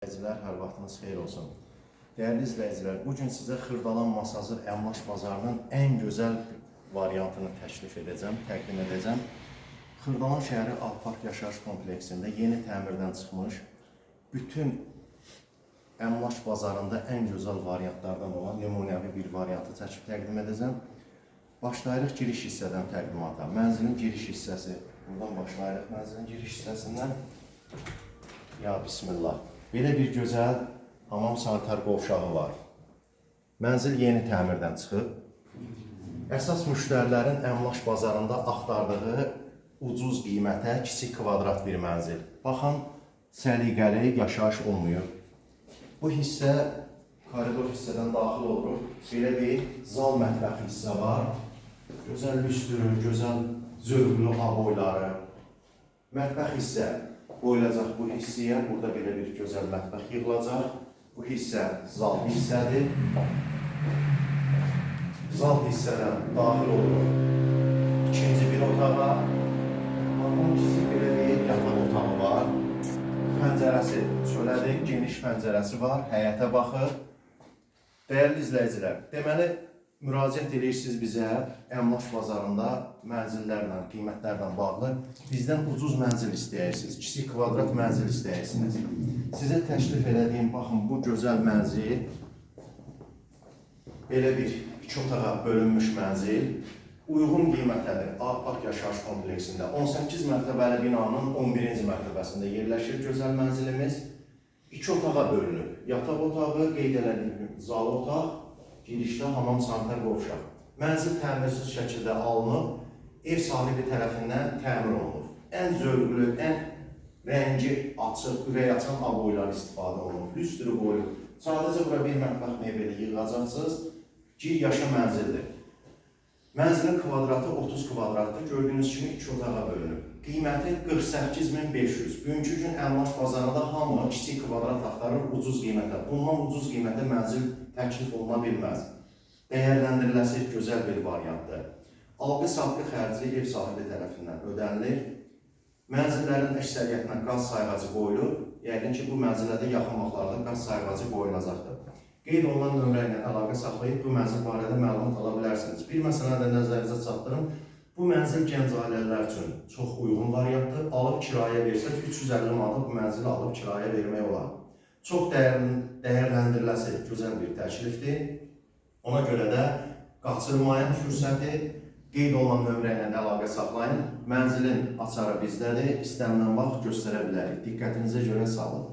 İzləyicilər, hər vaxtınız xeyir olsun. Dəyərli izləyicilər, bugün sizə Xırdalan Masazır Əmlak Bazarının ən gözəl variantını təklif edəcəm, təqdim edəcəm. Xırdalan şəhəri Alpark Yaşayış kompleksində yeni təmirdən çıxmış, bütün əmlak bazarında ən gözəl variantlardan olan nümunəvi bir variantı təqdim edəcəm. Başlayırıq giriş hissədən təqdimata. Mənzilin giriş hissəsi. Buradan başlayırıq mənzilin giriş hissəsindən. Ya bismillah. Belə bir gözəl hamam sanitar qovşağı var. Mənzil yeni təmirdən çıxıb. Əsas müştərilərin əmlak bazarında axtardığı ucuz qiymətə kiçik kvadrat bir mənzil. Baxın, səliqəli yaşayış olmuyor. Bu hissə koridor hissədən daxil olur. Belə bir zal mətbəx hissə var. Gözəl lüstrü, gözəl zövqlü aboyları. Mətbəx hissə qoyulacaq bu hissəyə. Burada belə bir gözəl mətbəx yığılacaq. Bu hissə zal hissədir. Zal hissədən daxil olur ikinci bir otağa. Baxın, kiçik belə bir yataq otağı var. Pəncərəsi çölədir, geniş pəncərəsi var, həyətə baxır. Dəyərli izləyicilər, deməli, müraciət edirsiniz bizə əmlak bazarında mənzillərlə, qiymətlərlə bağlı bizdən ucuz mənzil istəyirsiniz, kiçik kvadrat mənzil istəyirsiniz. Sizə təklif elədiyim, baxın, bu gözəl mənzil, belə bir iki otağa bölünmüş mənzil, uyğun qiymətədir. Alpark Yaşayış kompleksində 18 mərtəbəli binanın 11-ci mərtəbəsində yerləşir gözəl mənzilimiz. İki otağa bölünür. Yataq otağı, qeyd elədiyim zal otaq, girişdə hamam sanitar qovşaq. Mənzil təmirsiz şəkildə alınıb, ev sahibi tərəfindən təmir olunur. Ən zövqlü, ən rəngi açıq, ürək açan aboylar istifadə olunur. Lüstrü qoyulur. Sadəcə bura bir mətbəx mebeli yığacaqsınız, gir yaşa mənzildir. Mənzilin kvadratı 30 kvadratdır. Gördüyünüz kimi iki otağa bölünür. Qiyməti 48.500. Bugünkü gün əmlak bazarında hamı kiçik kvadrat axtarır ucuz qiymətə. Bundan ucuz qiymətə mənzil təklif oluna bilməz. Dəyərləndiriləsi gözəl bir variantdır. Alqı-satqı xərci ev sahibi tərəfindən ödənilir. Mənzillərin əksəriyyətinə qaz sayğacı qoyulur. Yəqin ki, bu mənzillərdə yaxın vaxtlarda qaz sayğacı qoyulacaqdır. Qeyd olunan nömrə ilə əlaqə saxlayıb bu mənzil barədə məlumat ala bilərsiniz. Bir məsələ də nəzərinizə çatdırım. Bu mənzil gənc ailələr üçün çox uyğun variantdır. Alıb kirayə versək 350 manata bu mənzili alıb kirayə vermək olar. Çox dəyərləndiriləsi gözəl bir təklifdir. Ona görə də qaçırmayın fürsəti. Qeyd olunan nömrə ilə əlaqə saxlayın. Mənzilin açarı bizdədir. İstənilən vaxt göstərə bilərik. Diqqətinizə görə sağ olun.